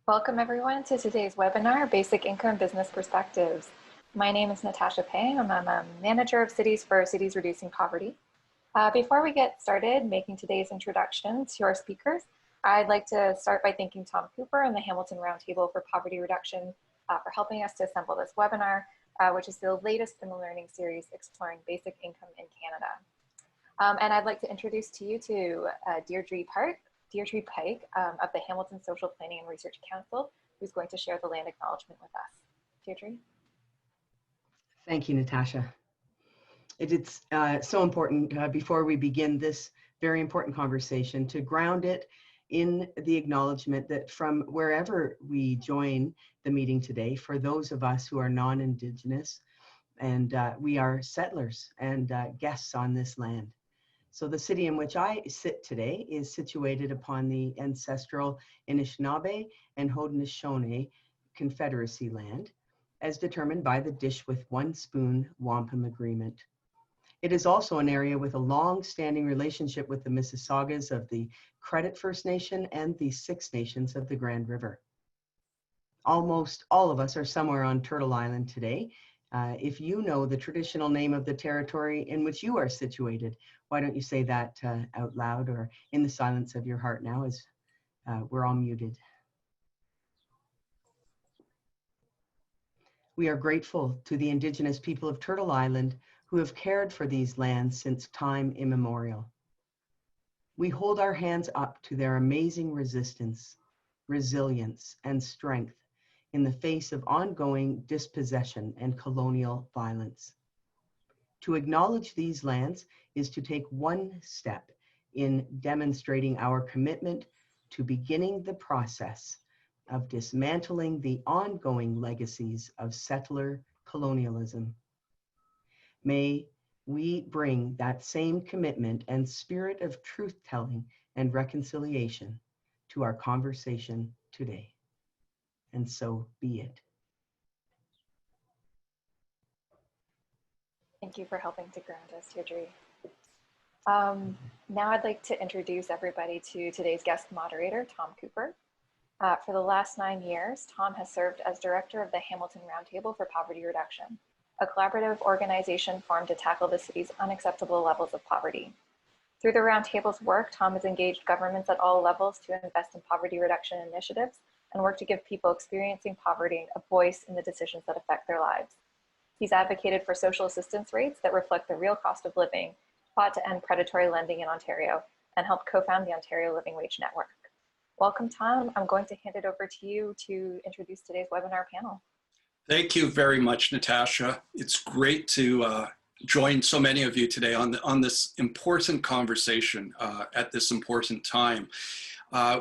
Welcome everyone to today's webinar, Basic Income Business Perspectives. My name is Natasha Pang. I'm a manager of cities for Cities Reducing Poverty. Before we get started making today's introduction to our speakers, I'd like to start by thanking Tom Cooper and the Hamilton Roundtable for Poverty Reduction for helping us to assemble this webinar, which is the latest in the learning series exploring basic income in Canada. And I'd like to introduce to you to Deirdre Pike of the Hamilton Social Planning and Research Council, who's going to share the land acknowledgement with us. Deirdre? Thank you, Natasha. It's so important before we begin this very important conversation to ground it in the acknowledgement that from wherever we join the meeting today, for those of us who are non-Indigenous, and we are settlers and guests on this land. So the city in which I sit today is situated upon the ancestral Anishinaabe and Haudenosaunee Confederacy land, as determined by the Dish with One Spoon Wampum Agreement. It is also an area with a long-standing relationship with the Mississaugas of the Credit First Nation and the Six Nations of the Grand River. Almost all of us are somewhere on Turtle Island today. If you know the traditional name of the territory in which you are situated, why don't you say that out loud or in the silence of your heart now as we're all muted. We are grateful to the Indigenous people of Turtle Island who have cared for these lands since time immemorial. We hold our hands up to their amazing resistance, resilience, and strength in the face of ongoing dispossession and colonial violence. To acknowledge these lands is to take one step in demonstrating our commitment to beginning the process of dismantling the ongoing legacies of settler colonialism. May we bring that same commitment and spirit of truth-telling and reconciliation to our conversation today. And so be it. Thank you for helping to ground us, Deirdre. Now I'd like to introduce everybody to today's guest moderator, Tom Cooper. For the last 9 years, Tom has served as director of the Hamilton Roundtable for Poverty Reduction, a collaborative organization formed to tackle the city's unacceptable levels of poverty. Through the Roundtable's work, Tom has engaged governments at all levels to invest in poverty reduction initiatives and work to give people experiencing poverty a voice in the decisions that affect their lives. He's advocated for social assistance rates that reflect the real cost of living, fought to end predatory lending in Ontario, and helped co-found the Ontario Living Wage Network. Welcome, Tom. I'm going to hand it over to you to introduce today's webinar panel. Thank you very much, Natasha. It's great to join so many of you today on this important conversation at this important time.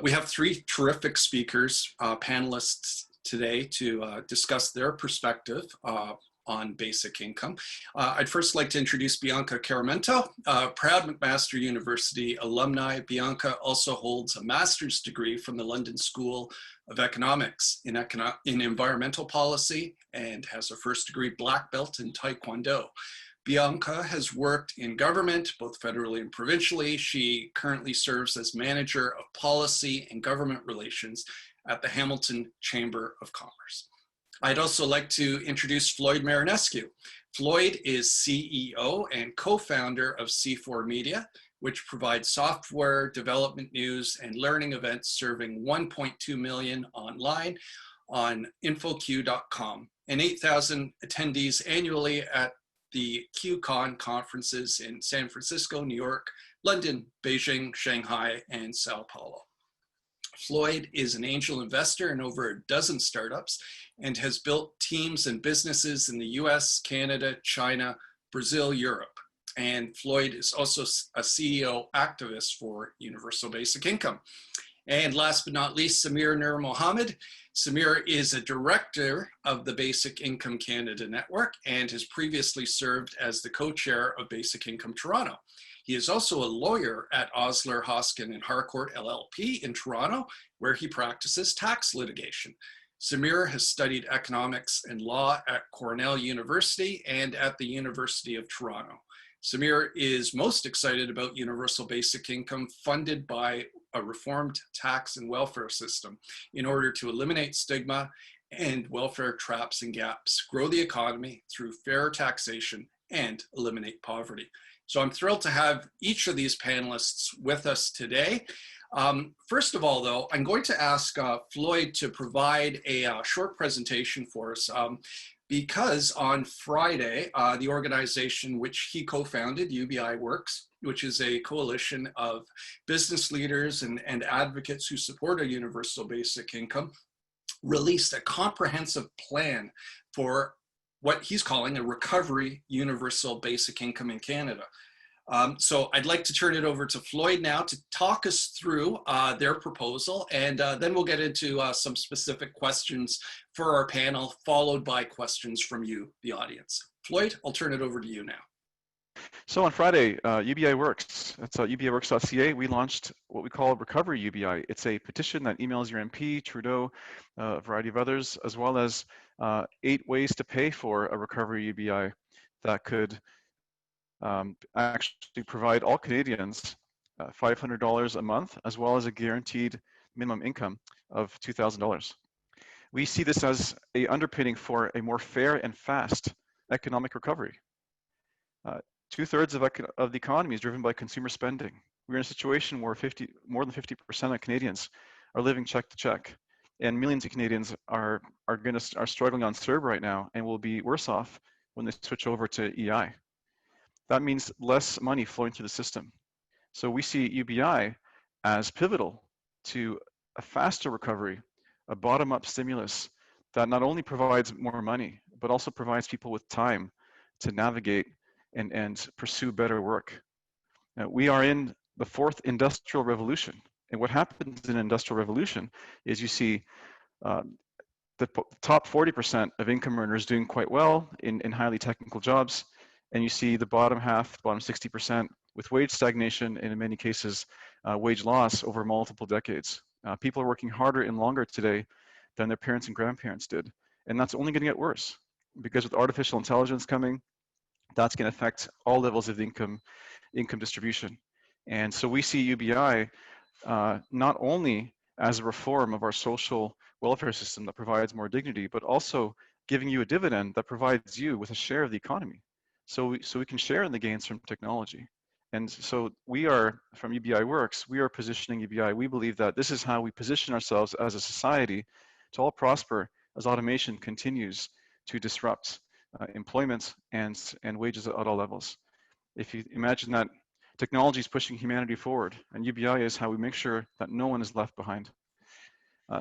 We have 3 terrific speakers, panelists today to discuss their perspective on basic income. I'd first like to introduce Bianca Caramento, proud McMaster University alumni. Bianca also holds a master's degree from the London School of Economics in environmental policy and has a first degree black belt in Taekwondo. Bianca has worked in government, both federally and provincially. She currently serves as manager of policy and government relations at the Hamilton Chamber of Commerce. I'd also like to introduce Floyd Marinescu. Floyd is CEO and co-founder of C4 Media, which provides software development news and learning events serving 1.2 million online on infoq.com and 8,000 attendees annually at the QCon conferences in San Francisco, New York, London, Beijing, Shanghai, and Sao Paulo. Floyd is an angel investor in over a dozen startups and has built teams and businesses in the US, Canada, China, Brazil, Europe. And Floyd is also a CEO activist for Universal Basic Income. And last but not least, Samir Nurmohamed. Samir is a director of the Basic Income Canada Network and has previously served as the co-chair of Basic Income Toronto. He is also a lawyer at Osler, Hoskin Harcourt LLP in Toronto, where he practices tax litigation. Samir has studied economics and law at Cornell University and at the University of Toronto. Samir is most excited about Universal Basic Income, funded by a reformed tax and welfare system in order to eliminate stigma and welfare traps and gaps, grow the economy through fair taxation, and eliminate poverty. So I'm thrilled to have each of these panelists with us today. First of all, though, I'm going to ask Floyd to provide a short presentation for us because on Friday, the organization which he co-founded, UBI Works, which is a coalition of business leaders and advocates who support a universal basic income, released a comprehensive plan for what he's calling a recovery universal basic income in Canada. So I'd like to turn it over to Floyd now to talk us through their proposal, and then we'll get into some specific questions for our panel, followed by questions from you, the audience. Floyd, I'll turn it over to you now. So on Friday, UBI Works, that's ubiworks.ca, we launched what we call Recovery UBI. It's a petition that emails your MP, Trudeau, a variety of others, as well as 8 ways to pay for a Recovery UBI that could actually provide all Canadians $500 a month, as well as a guaranteed minimum income of $2,000. We see this as a underpinning for a more fair and fast economic recovery. 2/3 of the economy is driven by consumer spending. We're in a situation where more than 50% of Canadians are living check to check, and millions of Canadians are struggling on CERB right now and will be worse off when they switch over to EI. That means less money flowing through the system. So we see UBI as pivotal to a faster recovery, a bottom-up stimulus that not only provides more money, but also provides people with time to navigate and pursue better work. Now, we are in the 4th industrial revolution. And what happens in an industrial revolution is you see the top 40% of income earners doing quite well in highly technical jobs. And you see the bottom half, bottom 60% with wage stagnation, and in many cases, wage loss over multiple decades. People are working harder and longer today than their parents and grandparents did. And that's only gonna get worse because with artificial intelligence coming, that's going to affect all levels of the income distribution. And so we see UBI not only as a reform of our social welfare system that provides more dignity, but also giving you a dividend that provides you with a share of the economy. So we can share in the gains from technology. And so we are, from UBI Works, we are positioning UBI. We believe that this is how we position ourselves as a society to all prosper as automation continues to disrupt employment and wages at all levels. If you imagine that technology is pushing humanity forward, and UBI is how we make sure that no one is left behind.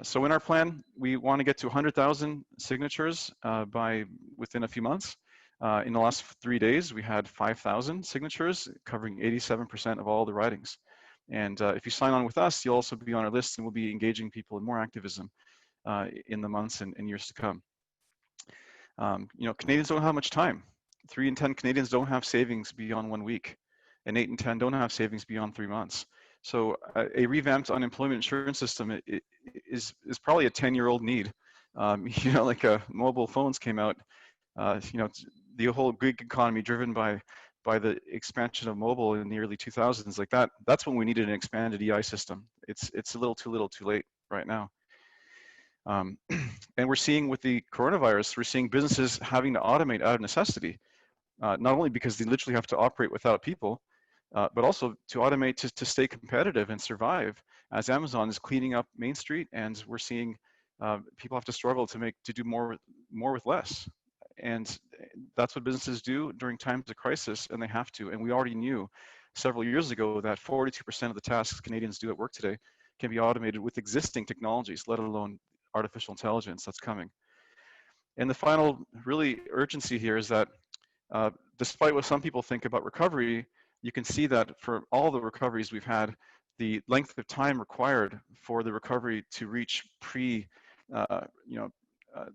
So in our plan, we want to get to 100,000 signatures within a few months. In the last 3 days, we had 5,000 signatures covering 87% of all the ridings. And if you sign on with us, you'll also be on our list, and we'll be engaging people in more activism in the months and years to come. Canadians don't have much time. 3 in 10 Canadians don't have savings beyond 1 week, and 8 in 10 don't have savings beyond 3 months. So a revamped unemployment insurance system is probably a 10-year-old need. Like mobile phones came out, the whole gig economy driven by the expansion of mobile in the early 2000s, like that's when we needed an expanded EI system. It's a little too late right now. And we're seeing with the coronavirus, we're seeing businesses having to automate out of necessity, not only because they literally have to operate without people, but also to automate to stay competitive and survive as Amazon is cleaning up Main Street, and we're seeing people have to struggle to do more with less. And that's what businesses do during times of crisis, and they have to. And we already knew several years ago that 42% of the tasks Canadians do at work today can be automated with existing technologies, let alone artificial intelligence that's coming. And the final really urgency here is that despite what some people think about recovery, you can see that for all the recoveries we've had, the length of time required for the recovery to reach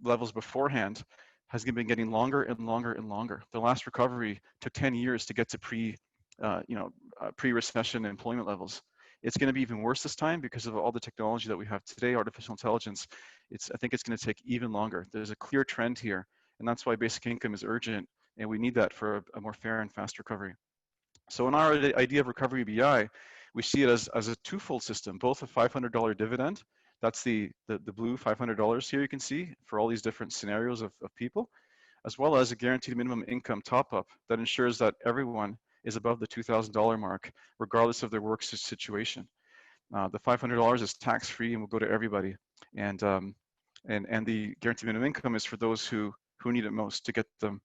levels beforehand has been getting longer and longer and longer. The last recovery took 10 years to get to pre-recession employment levels. It's going to be even worse this time because of all the technology that we have today, artificial intelligence. I think it's going to take even longer. There's a clear trend here, and that's why basic income is urgent, and we need that for a more fair and fast recovery. So in our idea of recovery UBI, we see it as a twofold system, both a $500 dividend. That's the blue $500 here you can see for all these different scenarios of people, as well as a guaranteed minimum income top-up that ensures that everyone is above the $2,000 mark, regardless of their work situation. The $500 is tax-free and will go to everybody. And the guaranteed minimum income is for those who need it most to get them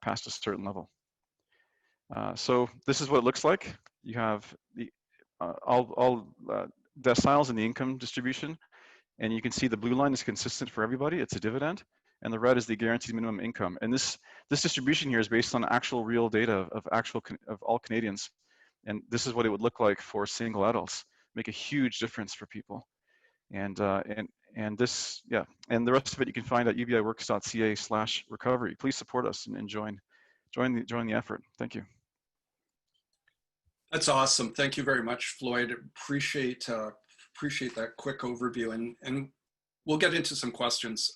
past a certain level. So this is what it looks like. You have the all deciles in the income distribution, and you can see the blue line is consistent for everybody. It's a dividend, and the red is the guaranteed minimum income. And this distribution here is based on actual real data of all Canadians, and this is what it would look like for single adults. Make a huge difference for people. And this, yeah, and the rest of it you can find at ubiworks.ca/recovery. Please support us and join the effort. Thank you. That's awesome. Thank you very much, Floyd. Appreciate that quick overview, and we'll get into some questions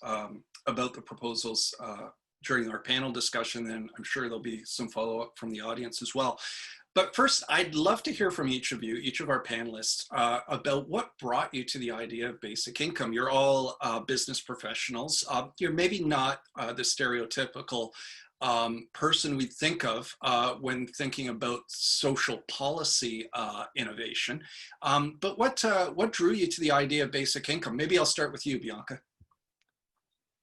about the proposals during our panel discussion, and I'm sure there'll be some follow-up from the audience as well. But first, I'd love to hear from each of you, each of our panelists, about what brought you to the idea of basic income. You're all business professionals. You're maybe not the stereotypical person we think of when thinking about social policy innovation. But what drew you to the idea of basic income? Maybe I'll start with you, Bianca.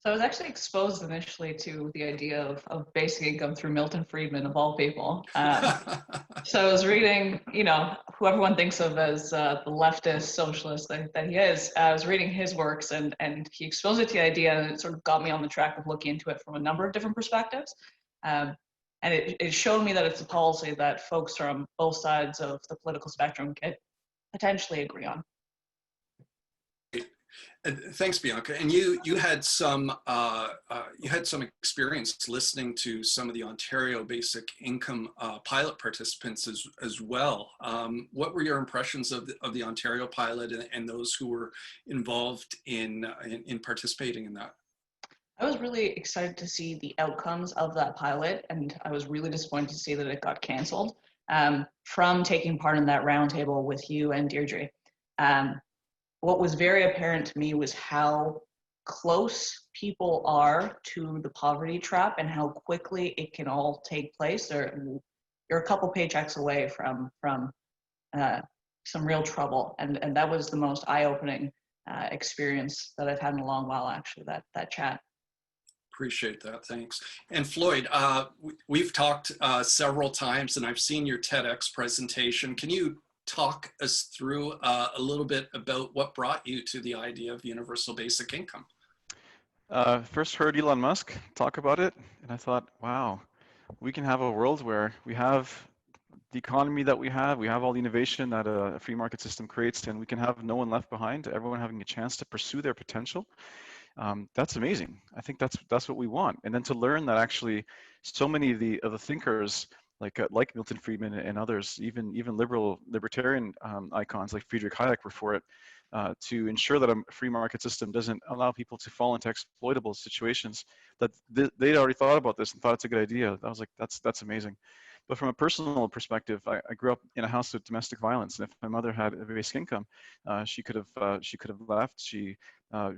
So I was actually exposed initially to the idea of basic income through Milton Friedman, of all people. So I was reading, you know, who everyone thinks of as the leftist socialist that he is. I was reading his works, and he exposed it to the idea, and it sort of got me on the track of looking into it from a number of different perspectives. And it showed me that it's a policy that folks from both sides of the political spectrum could potentially agree on. Thanks, Bianca. And you had some experience listening to some of the Ontario Basic Income pilot participants as well. What were your impressions of the Ontario pilot and those who were involved in participating in that? I was really excited to see the outcomes of that pilot, and I was really disappointed to see that it got canceled from taking part in that roundtable with you and Deirdre. What was very apparent to me was how close people are to the poverty trap and how quickly it can all take place. You're a couple paychecks away from some real trouble, and that was the most eye-opening experience that I've had in a long while, actually, that chat. Appreciate that, thanks. And Floyd, we've talked several times, and I've seen your TEDx presentation. Can you talk us through a little bit about what brought you to the idea of universal basic income? First heard Elon Musk talk about it, and I thought, wow, we can have a world where we have the economy that we have all the innovation that a free market system creates, and we can have no one left behind, everyone having a chance to pursue their potential. That's amazing. I think that's what we want. And then to learn that actually so many of the thinkers like Milton Friedman and others, even libertarian icons like Friedrich Hayek were for it, to ensure that a free market system doesn't allow people to fall into exploitable situations, that they'd already thought about this and thought it's a good idea. I was like, that's amazing. But from a personal perspective, I grew up in a house of domestic violence, and if my mother had a basic income, she could have left. She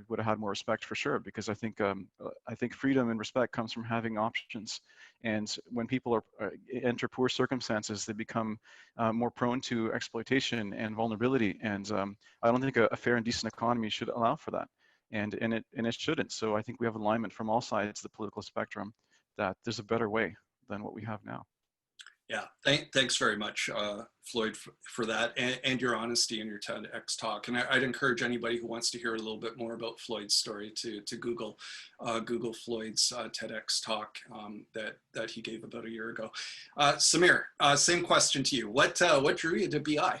would have had more respect for sure, because I think freedom and respect comes from having options. And when people enter poor circumstances, they become more prone to exploitation and vulnerability. And I don't think a fair and decent economy should allow for that. And it shouldn't. So I think we have alignment from all sides of the political spectrum that there's a better way than what we have now. Yeah, thanks very much, Floyd, for that, and your honesty in your TEDx talk. And I'd encourage anybody who wants to hear a little bit more about Floyd's story to Google Floyd's TEDx talk that he gave about a year ago. Samir, same question to you. What drew you to BI?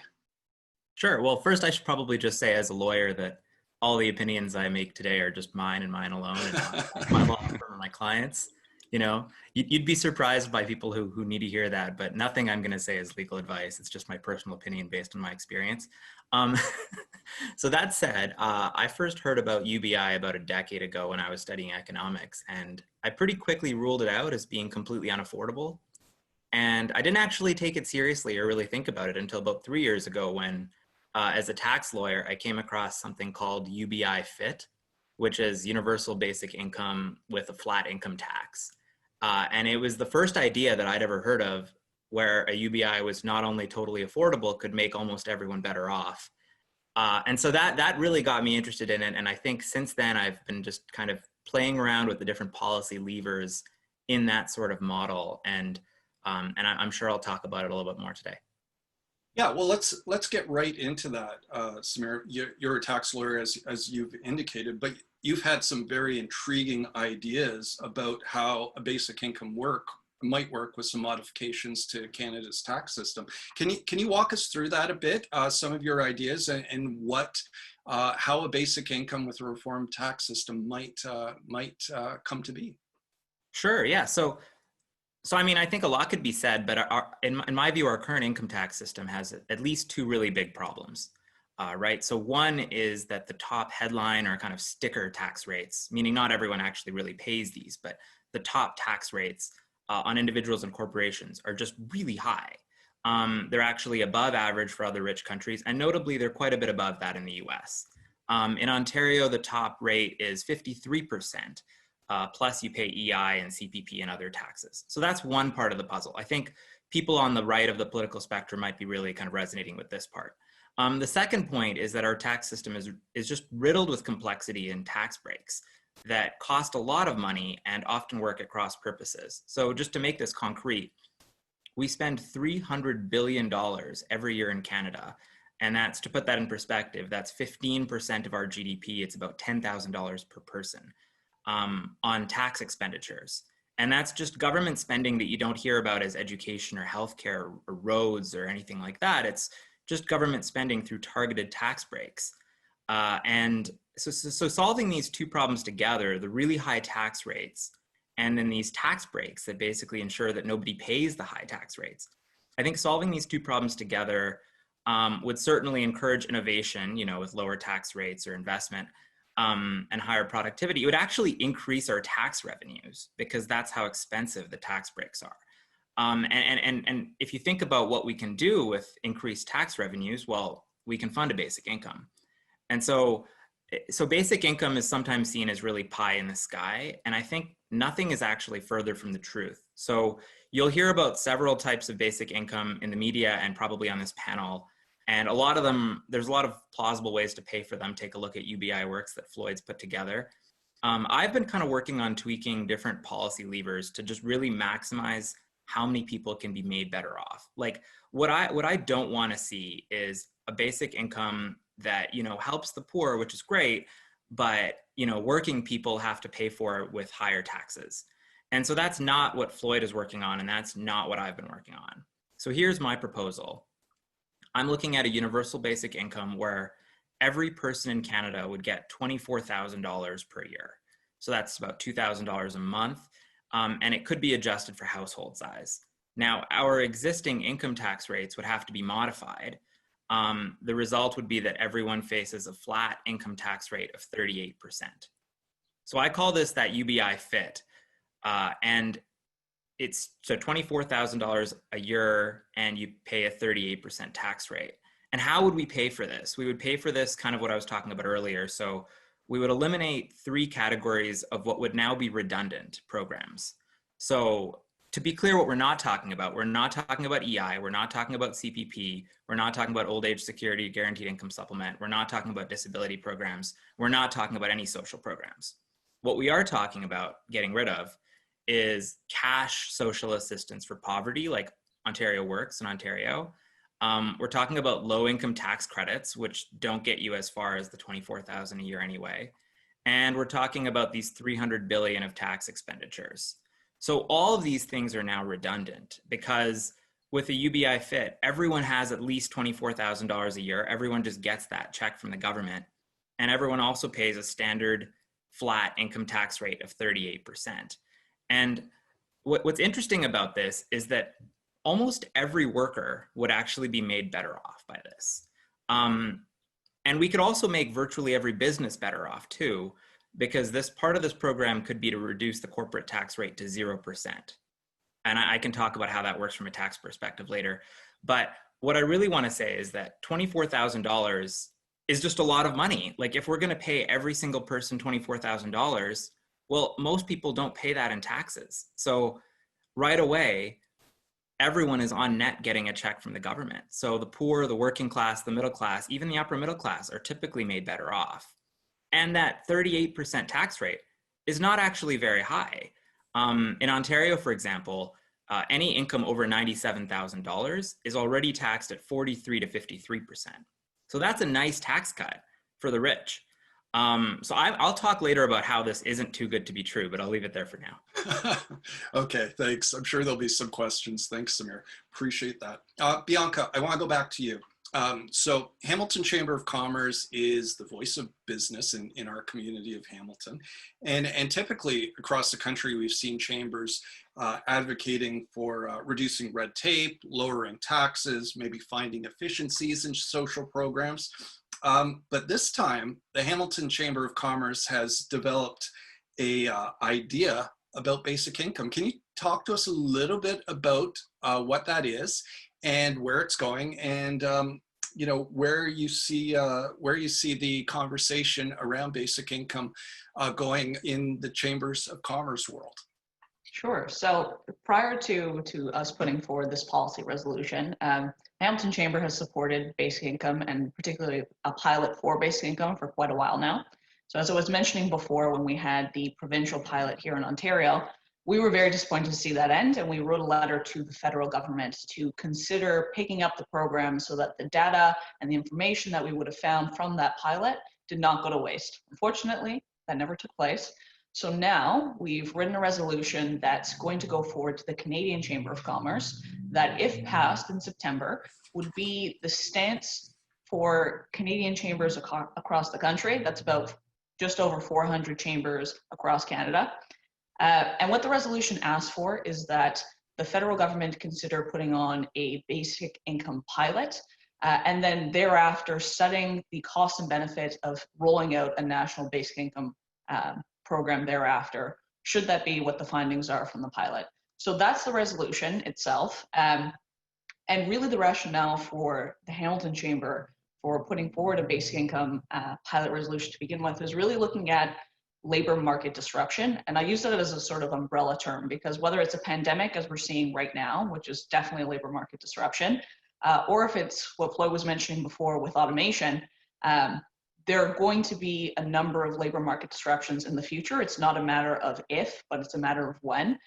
Sure. Well, first I should probably just say as a lawyer that all the opinions I make today are just mine and mine alone, and not my law firm or my clients. You know, you'd be surprised by people who need to hear that, but nothing I'm going to say is legal advice. It's just my personal opinion based on my experience. So that said, I first heard about UBI about a decade ago when I was studying economics, and I pretty quickly ruled it out as being completely unaffordable. And I didn't actually take it seriously or really think about it until about 3 years ago when, as a tax lawyer, I came across something called UBI FIT, which is Universal Basic Income with a flat income tax. And it was the first idea that I'd ever heard of where a UBI was not only totally affordable, could make almost everyone better off. And so that really got me interested in it. And I think since then, I've been just kind of playing around with the different policy levers in that sort of model. And I'm sure I'll talk about it a little bit more today. Yeah, well, let's get right into that, Samir. You're a tax lawyer, as you've indicated, but you've had some very intriguing ideas about how a basic income might work with some modifications to Canada's tax system. Can you walk us through that a bit? Some of your ideas and what how a basic income with a reformed tax system might come to be. Sure. Yeah. So I mean, I think a lot could be said, but in my view, our current income tax system has at least two really big problems, right? So one is that the top headline or kind of sticker tax rates, meaning not everyone actually really pays these, but the top tax rates on individuals and corporations are just really high. They're actually above average for other rich countries, and notably, they're quite a bit above that in the US. In Ontario, the top rate is 53%. Plus you pay EI and CPP and other taxes. So that's one part of the puzzle. I think people on the right of the political spectrum might be really kind of resonating with this part. The second point is that our tax system is just riddled with complexity and tax breaks that cost a lot of money and often work at cross purposes. So just to make this concrete, we spend $300 billion every year in Canada. And that's, to put that in perspective, that's 15% of our GDP. It's about $10,000 per person. On tax expenditures. And that's just government spending that you don't hear about as education or healthcare or roads or anything like that. It's just government spending through targeted tax breaks. And so solving these two problems together, the really high tax rates, and then these tax breaks that basically ensure that nobody pays the high tax rates. I think solving these two problems together would certainly encourage innovation, with lower tax rates or investment. And higher productivity. It would actually increase our tax revenues because that's how expensive the tax breaks are. And if you think about what we can do with increased tax revenues, well, we can fund a basic income. And so basic income is sometimes seen as really pie in the sky. And I think nothing is actually further from the truth. So you'll hear about several types of basic income in the media and probably on this panel. And a lot of them, there's a lot of plausible ways to pay for them. Take a look at UBI Works that Floyd's put together. I've been kind of working on tweaking different policy levers to just really maximize how many people can be made better off. Like what I don't want to see is a basic income that, helps the poor, which is great, but, working people have to pay for it with higher taxes. And so that's not what Floyd is working on, and that's not what I've been working on. So here's my proposal. I'm looking at a universal basic income where every person in Canada would get $24,000 per year. So that's about $2,000 a month, and it could be adjusted for household size. Now, our existing income tax rates would have to be modified. The result would be that everyone faces a flat income tax rate of 38%. So I call this that UBI FIT, and it's so $24,000 a year and you pay a 38% tax rate. And how would we pay for this? We would pay for this kind of what I was talking about earlier. So we would eliminate three categories of what would now be redundant programs. So to be clear, what we're not talking about EI, we're not talking about CPP, we're not talking about old age security, guaranteed income supplement, we're not talking about disability programs, we're not talking about any social programs. What we are talking about getting rid of is cash social assistance for poverty, like Ontario Works in Ontario. We're talking about low income tax credits, which don't get you as far as the $24,000 a year anyway. And we're talking about these $300 billion of tax expenditures. So all of these things are now redundant because with a UBI FIT, everyone has at least $24,000 a year. Everyone just gets that check from the government. And everyone also pays a standard flat income tax rate of 38%. And what's interesting about this is that almost every worker would actually be made better off by this. And we could also make virtually every business better off too, because this part of this program could be to reduce the corporate tax rate to 0%. And I can talk about how that works from a tax perspective later. But what I really want to say is that $24,000 is just a lot of money. Like if we're going to pay every single person $24,000, well, most people don't pay that in taxes. So right away, everyone is on net getting a check from the government. So the poor, the working class, the middle class, even the upper middle class are typically made better off. And that 38% tax rate is not actually very high. In Ontario, for example, any income over $97,000 is already taxed at 43 to 53%. So that's a nice tax cut for the rich. So I'll talk later about how this isn't too good to be true, but I'll leave it there for now. Okay, thanks. I'm sure there'll be some questions. Thanks, Samir. Appreciate that. Bianca, I want to go back to you. So Hamilton Chamber of Commerce is the voice of business in our community of Hamilton. And typically across the country, we've seen chambers advocating for reducing red tape, lowering taxes, maybe finding efficiencies in social programs. But this time, the Hamilton Chamber of Commerce has developed a idea about basic income. Can you talk to us a little bit about what that is and where it's going, and where you see the conversation around basic income going in the Chambers of Commerce world? Sure. So prior to us putting forward this policy resolution, Hamilton Chamber has supported basic income, and particularly a pilot for basic income, for quite a while now. So as I was mentioning before, when we had the provincial pilot here in Ontario, we were very disappointed to see that end, and we wrote a letter to the federal government to consider picking up the program so that the data and the information that we would have found from that pilot did not go to waste. Unfortunately, that never took place. So now we've written a resolution that's going to go forward to the Canadian Chamber of Commerce that, if passed in September, would be the stance for Canadian chambers across the country. That's about just over 400 chambers across Canada. And what the resolution asks for is that the federal government consider putting on a basic income pilot, and then thereafter studying the cost and benefit of rolling out a national basic income program thereafter, should that be what the findings are from the pilot. So that's the resolution itself. And really the rationale for the Hamilton Chamber for putting forward a basic income pilot resolution to begin with is really looking at labor market disruption. And I use that as a sort of umbrella term, because whether it's a pandemic, as we're seeing right now, which is definitely a labor market disruption, or if it's what Floyd was mentioning before with automation, there are going to be a number of labor market disruptions in the future. It's not a matter of if, but it's a matter of when.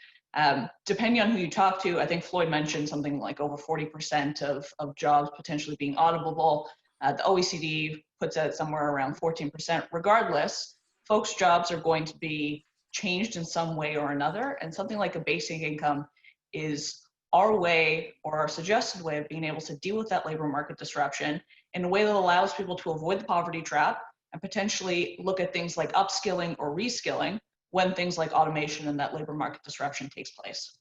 Depending on who you talk to, I think Floyd mentioned something like over 40% of jobs potentially being auditable. The OECD puts it somewhere around 14%. Regardless, folks' jobs are going to be changed in some way or another, and something like a basic income is our way, or our suggested way, of being able to deal with that labor market disruption in a way that allows people to avoid the poverty trap and potentially look at things like upskilling or reskilling when things like automation and that labor market disruption takes place.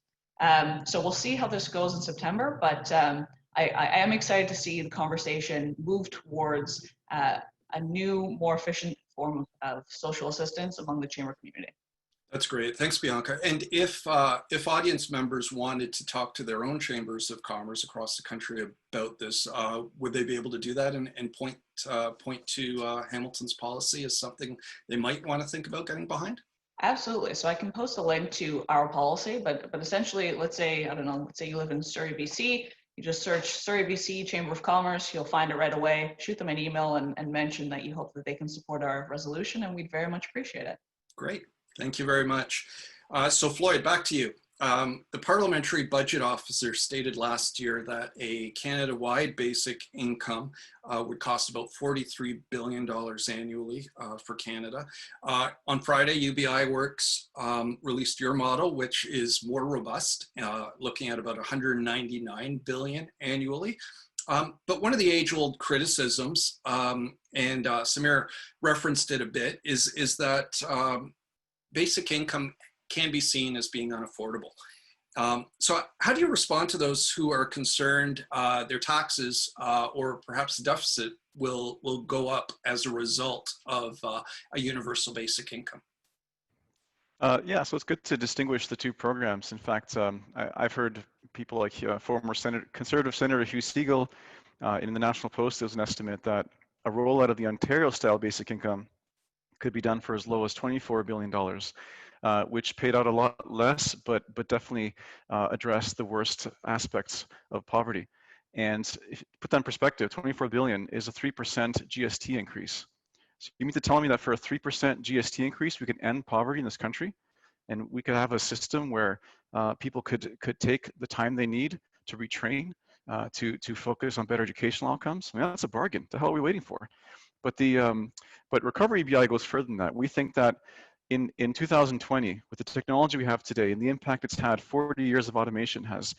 So we'll see how this goes in September, but I am excited to see the conversation move towards a new, more efficient form of social assistance among the chamber community. That's great. Thanks, Bianca. And if audience members wanted to talk to their own chambers of commerce across the country about this, would they be able to do that and point to Hamilton's policy as something they might want to think about getting behind? Absolutely. So I can post a link to our policy, but essentially, let's say, I don't know, let's say you live in Surrey, BC, you just search Surrey, BC Chamber of Commerce, you'll find it right away. Shoot them an email and mention that you hope that they can support our resolution, and we'd very much appreciate it. Great. Thank you very much. So Floyd, back to you. The Parliamentary Budget Officer stated last year that a Canada-wide basic income would cost about $43 billion annually for Canada. On Friday, UBI Works released your model, which is more robust, looking at about $199 billion annually. But one of the age-old criticisms, and Samir referenced it a bit, is that basic income can be seen as being unaffordable. So how do you respond to those who are concerned their taxes or perhaps deficit will go up as a result of a universal basic income? Yeah, so it's good to distinguish the two programs. In fact, I've heard people like former Conservative Senator Hugh Segal in the National Post. There's an estimate that a rollout of the Ontario-style basic income could be done for as low as $24 billion, which paid out a lot less, but definitely addressed the worst aspects of poverty. And if you put that in perspective, 24 billion is a 3% GST increase. So you mean to tell me that for a 3% GST increase, we could end poverty in this country, and we could have a system where people could take the time they need to retrain, to focus on better educational outcomes? I mean, that's a bargain. The hell are we waiting for? But but Recovery BI goes further than that. We think that in 2020, with the technology we have today and the impact it's had, 40 years of automation has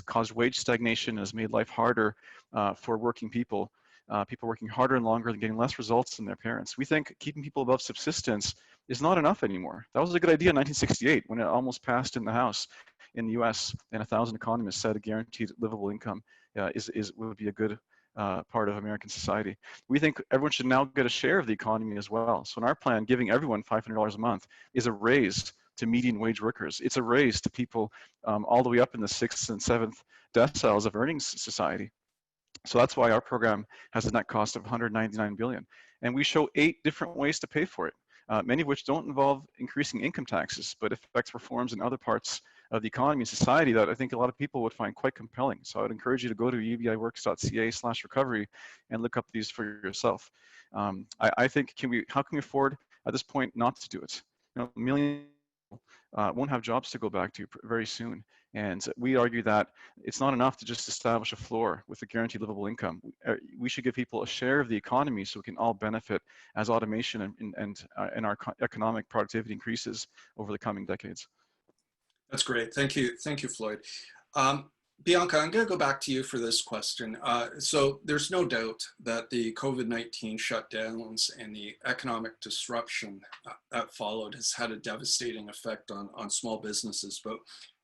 caused wage stagnation, has made life harder for working people. People working harder and longer and getting less results than their parents. We think keeping people above subsistence is not enough anymore. That was a good idea in 1968 when it almost passed in the House in the US, and 1,000 economists said a guaranteed livable income would be a good part of American society. We think everyone should now get a share of the economy as well. So in our plan, giving everyone $500 a month is a raise to median wage workers. It's a raise to people all the way up in the 6th and 7th deciles of earnings society. So that's why our program has a net cost of $199 billion. And we show 8 different ways to pay for it, many of which don't involve increasing income taxes, but affects reforms in other parts of the economy and society that I think a lot of people would find quite compelling. So I would encourage you to go to ubiworks.ca/recovery and look up these for yourself. I think, how can we afford at this point not to do it? You know, millions won't have jobs to go back to very soon. And we argue that it's not enough to just establish a floor with a guaranteed livable income. We should give people a share of the economy so we can all benefit as automation and our economic productivity increases over the coming decades. That's great. Thank you, Floyd. Bianca, I'm going to go back to you for this question. So there's no doubt that the COVID-19 shutdowns and the economic disruption that followed has had a devastating effect on small businesses. But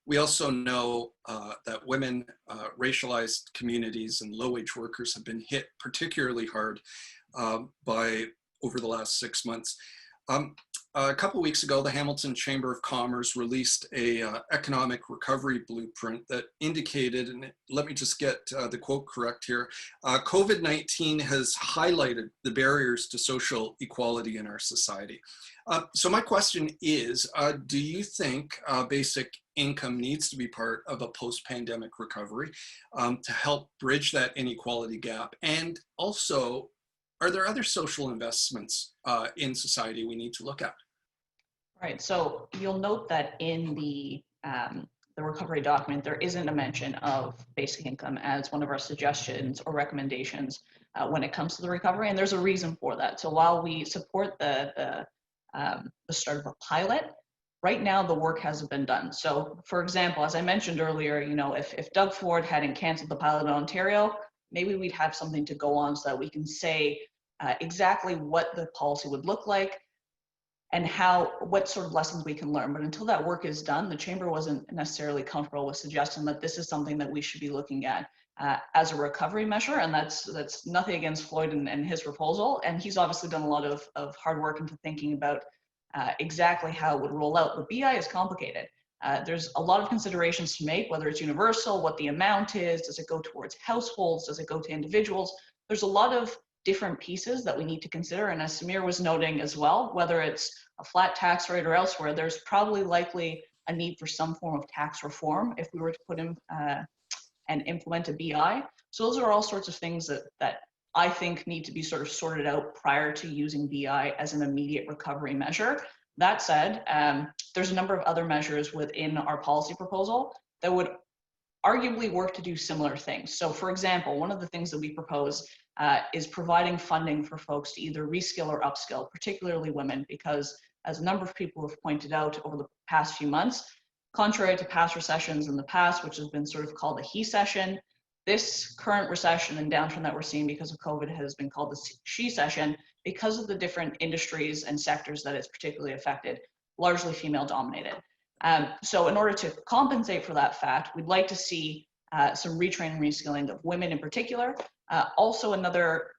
we also know that women, racialized communities, and low-wage workers have been hit particularly hard over the last 6 months. A couple of weeks ago, the Hamilton Chamber of Commerce released a economic recovery blueprint that indicated, and let me just get the quote correct here, COVID-19 has highlighted the barriers to social equality in our society. So my question is, do you think basic income needs to be part of a post-pandemic recovery to help bridge that inequality gap? And also, are there other social investments in society we need to look at? Right, so you'll note that in the recovery document, there isn't a mention of basic income as one of our suggestions or recommendations when it comes to the recovery, and there's a reason for that. So while we support the start of a pilot, right now the work hasn't been done. So for example, as I mentioned earlier, you know, if Doug Ford hadn't canceled the pilot in Ontario, maybe we'd have something to go on so that we can say exactly what the policy would look like and what sort of lessons we can learn. But until that work is done, the Chamber wasn't necessarily comfortable with suggesting that this is something that we should be looking at as a recovery measure. And that's nothing against Floyd and his proposal. And he's obviously done a lot of hard work into thinking about exactly how it would roll out. But BI is complicated. There's a lot of considerations to make, whether it's universal, what the amount is, does it go towards households, does it go to individuals? There's a lot of different pieces that we need to consider. And as Samir was noting as well, whether it's a flat tax rate or elsewhere, there's probably likely a need for some form of tax reform if we were to put in and implement a BI. So those are all sorts of things that I think need to be sort of sorted out prior to using BI as an immediate recovery measure. That said, there's a number of other measures within our policy proposal that would arguably work to do similar things. So for example, one of the things that we propose is providing funding for folks to either reskill or upskill, particularly women, because as a number of people have pointed out over the past few months, contrary to past recessions in the past, which has been sort of called a he-session, this current recession and downturn that we're seeing because of COVID has been called the she-session because of the different industries and sectors that it's particularly affected, largely female-dominated. So in order to compensate for that fact, we'd like to see some retraining, reskilling of women in particular. Also, another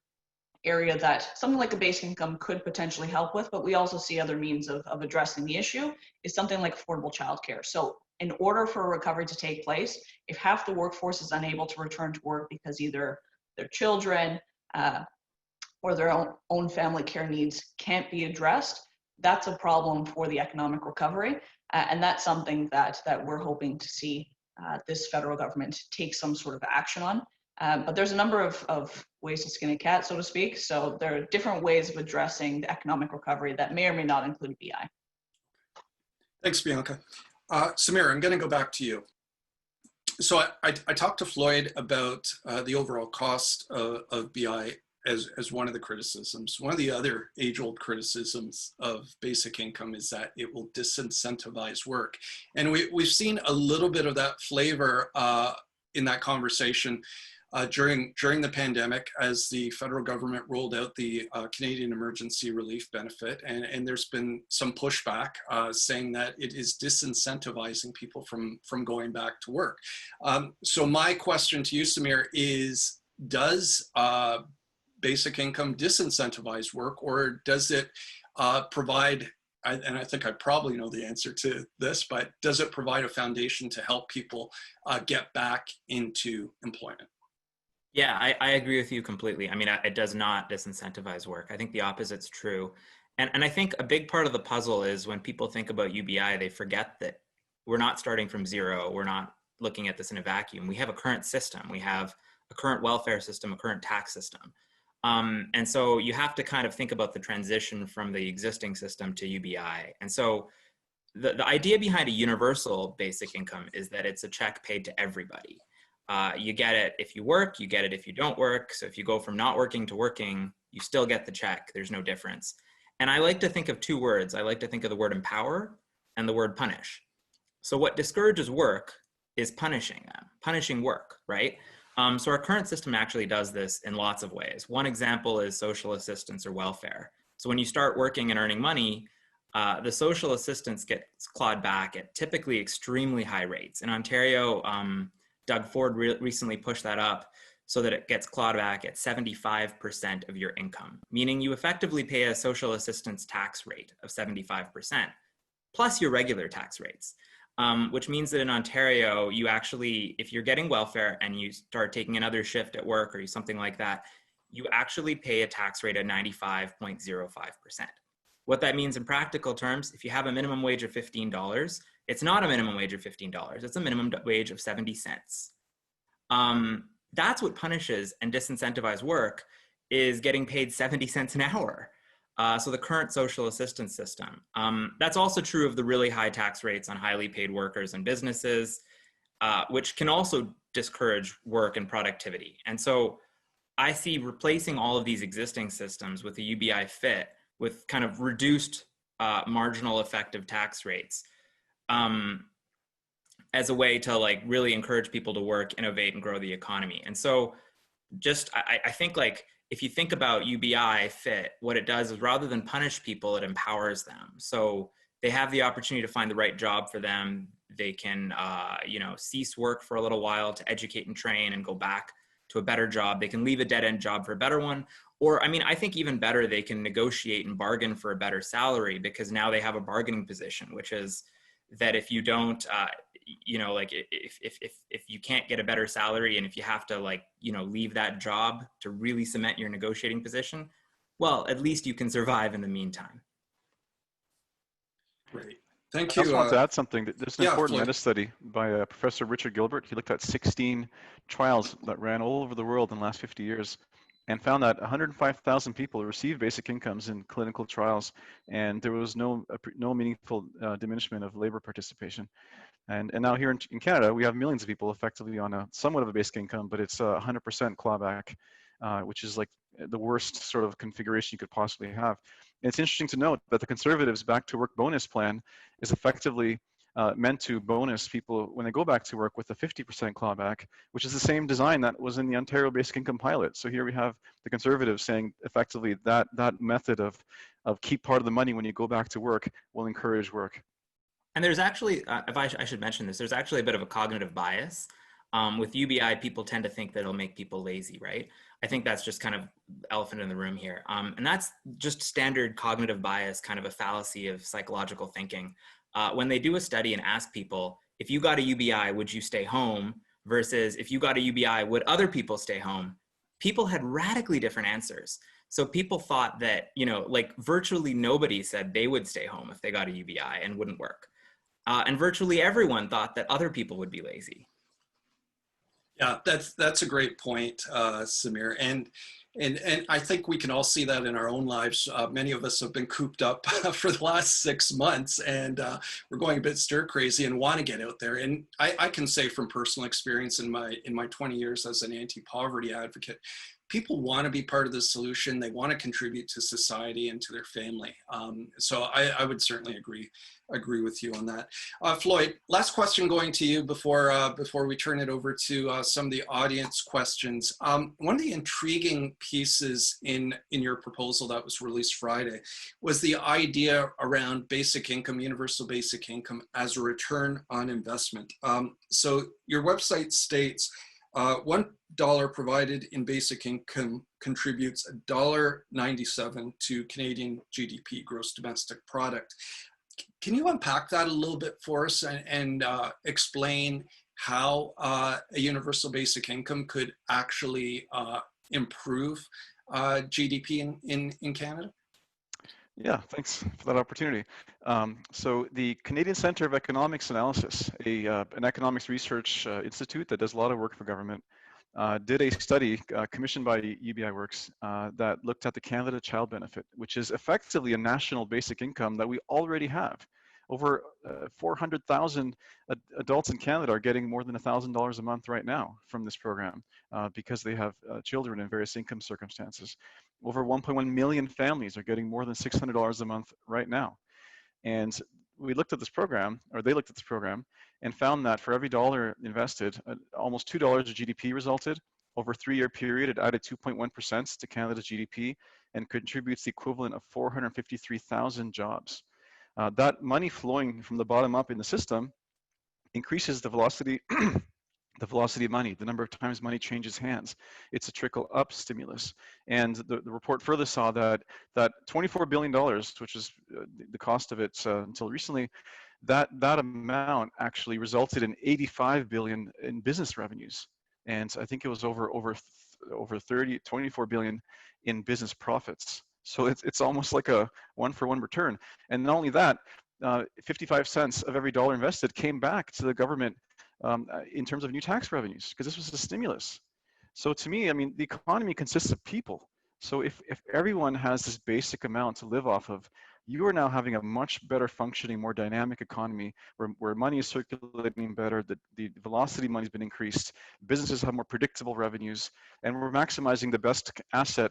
area that something like a basic income could potentially help with, but we also see other means of addressing the issue is something like affordable childcare. So in order for a recovery to take place, if half the workforce is unable to return to work because either their children or their own family care needs can't be addressed, that's a problem for the economic recovery. And that's something that we're hoping to see this federal government take some sort of action on. But there's a number of ways to skin a cat, so to speak. So there are different ways of addressing the economic recovery that may or may not include BI. Thanks, Bianca. Samir, I'm going to go back to you. So I talked to Floyd about the overall cost of BI as one of the criticisms. One of the other age-old criticisms of basic income is that it will disincentivize work. And we've seen a little bit of that flavor in that conversation during the pandemic as the federal government rolled out the Canadian Emergency Relief Benefit. And there's been some pushback saying that it is disincentivizing people from going back to work. So my question to you, Samir, is does basic income disincentivize work, or does it provide, and I think I probably know the answer to this, but does it provide a foundation to help people get back into employment? Yeah, I agree with you completely. I mean, it does not disincentivize work. I think the opposite's true. And I think a big part of the puzzle is when people think about UBI, they forget that we're not starting from zero. We're not looking at this in a vacuum. We have a current system. We have a current welfare system, a current tax system. And so you have to kind of think about the transition from the existing system to UBI. And so the idea behind a universal basic income is that it's a check paid to everybody. You get it if you work, you get it if you don't work. So if you go from not working to working, you still get the check. There's no difference. And I like to think of two words. I like to think of the word empower and the word punish. So what discourages work is punishing them, punishing work, right? So our current system actually does this in lots of ways. One example is social assistance or welfare. So when you start working and earning money, the social assistance gets clawed back at typically extremely high rates. In Ontario, Doug Ford recently pushed that up so that it gets clawed back at 75% of your income, meaning you effectively pay a social assistance tax rate of 75%, plus your regular tax rates. Which means that in Ontario, you actually, if you're getting welfare and you start taking another shift at work or something like that, you actually pay a tax rate of 95.05%. What that means in practical terms, if you have a minimum wage of $15, it's not a minimum wage of $15, it's a minimum wage of 70 cents. That's what punishes and disincentivizes work, is getting paid 70 cents an hour. So the current social assistance system. That's also true of the really high tax rates on highly paid workers and businesses, which can also discourage work and productivity. And so I see replacing all of these existing systems with a UBI fit with kind of reduced marginal effective tax rates as a way to like really encourage people to work, innovate, and grow the economy. And so just, I think like, if you think about UBI fit, what it does is rather than punish people, it empowers them. So they have the opportunity to find the right job for them. They can, cease work for a little while to educate and train and go back to a better job. They can leave a dead-end job for a better one. Or, I mean, I think even better, they can negotiate and bargain for a better salary because now they have a bargaining position, which is that if you don't, if you can't get a better salary and if you have to leave that job to really cement your negotiating position, well, at least you can survive in the meantime. Great. Thank you. I also want to add something. There's an important Floyd. meta-study by Professor Richard Gilbert. He looked at 16 trials that ran all over the world in the last 50 years and found that 105,000 people received basic incomes in clinical trials, and there was no meaningful diminishment of labor participation. And now here in Canada, we have millions of people effectively on somewhat of a basic income, but it's 100% clawback, which is like the worst sort of configuration you could possibly have. And it's interesting to note that the Conservatives' back to work bonus plan is effectively meant to bonus people when they go back to work with a 50% clawback, which is the same design that was in the Ontario basic income pilot. So here we have the Conservatives saying effectively that method of keep part of the money when you go back to work will encourage work. And there's actually, if I should mention this, there's actually a bit of a cognitive bias. With UBI, people tend to think that it'll make people lazy, right? I think that's just kind of elephant in the room here. And that's just standard cognitive bias, kind of a fallacy of psychological thinking. When they do a study and ask people, if you got a UBI, would you stay home? Versus if you got a UBI, would other people stay home? People had radically different answers. So people thought that, like virtually nobody said they would stay home if they got a UBI and wouldn't work. And virtually everyone thought that other people would be lazy. Yeah, that's a great point, Samir. And I think we can all see that in our own lives. Many of us have been cooped up for the last 6 months, and we're going a bit stir crazy and want to get out there. And I can say from personal experience in my 20 years as an anti-poverty advocate, people want to be part of the solution. They want to contribute to society and to their family. So I would certainly agree with you on that. Floyd, last question going to you before we turn it over to some of the audience questions. One of the intriguing pieces in your proposal that was released Friday was the idea around basic income, universal basic income as a return on investment. So your website states, $1 provided in basic income contributes $1.97 to Canadian GDP, gross domestic product. Can you unpack that a little bit for us and explain how a universal basic income could actually improve GDP in Canada? Yeah, thanks for that opportunity. So the Canadian Centre of Economics Analysis, an economics research institute that does a lot of work for government, did a study commissioned by UBI Works that looked at the Canada Child Benefit, which is effectively a national basic income that we already have. Over 400,000 adults in Canada are getting more than $1,000 a month right now from this program because they have children in various income circumstances. Over 1.1 million families are getting more than $600 a month right now. And we looked at this program, or they looked at this program, and found that for every dollar invested, almost $2 of GDP resulted. Over a 3-year period, it added 2.1% to Canada's GDP and contributes the equivalent of 453,000 jobs. That money flowing from the bottom up in the system increases the velocity the velocity of money, the number of times money changes hands. It's a trickle up stimulus. And the report further saw that $24 billion, which is the cost of it until recently, that amount actually resulted in $85 billion in business revenues. And I think it was over 24 billion in business profits. So it's almost like a one-for-one return. And not only that, 55 cents of every dollar invested came back to the government in terms of new tax revenues, because this was a stimulus. So to me, I mean, the economy consists of people. So if everyone has this basic amount to live off of, you are now having a much better functioning, more dynamic economy where money is circulating better, the velocity of money has been increased, businesses have more predictable revenues, and we're maximizing the best asset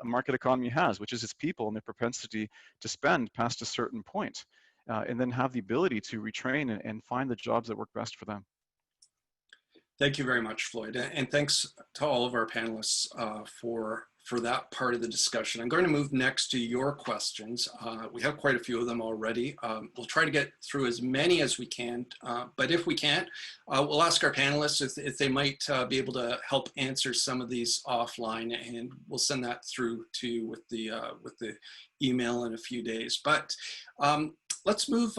a market economy has, which is its people and their propensity to spend past a certain point. And then have the ability to retrain and find the jobs that work best for them. Thank you very much, Floyd. And thanks to all of our panelists for that part of the discussion. I'm going to move next to your questions. We have quite a few of them already. We'll try to get through as many as we can, but if we can't, we'll ask our panelists if they might be able to help answer some of these offline, and we'll send that through to you with the email in a few days. But let's move.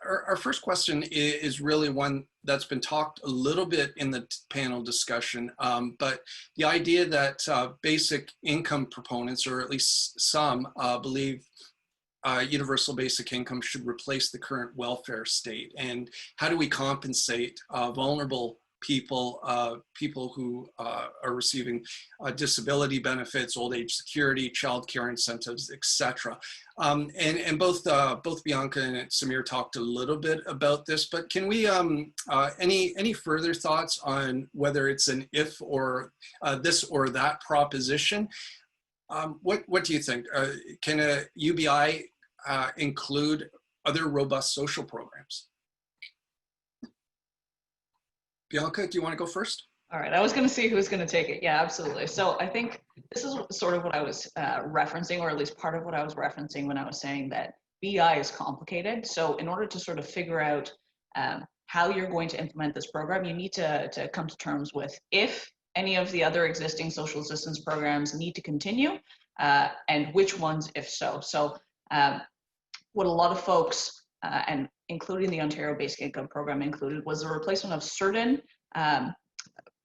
Our first question is really one that's been talked a little bit in the panel discussion, but the idea that basic income proponents, or at least some, believe universal basic income should replace the current welfare state. And how do we compensate vulnerable people, people who are receiving disability benefits, old age security, childcare incentives, etc. And both Bianca and Samir talked a little bit about this, but can we, any further thoughts on whether it's an if or this or that proposition? What do you think? Can a UBI include other robust social programs? Bianca, do you want to go first? All right, I was going to see who was going to take it. Yeah, absolutely. So I think this is sort of what I was referencing, or at least part of what I was referencing when I was saying that BI is complicated. So in order to sort of figure out how you're going to implement this program, you need to come to terms with if any of the other existing social assistance programs need to continue, and which ones if so. So what a lot of folks, and including the Ontario Basic Income Program included, was the replacement of certain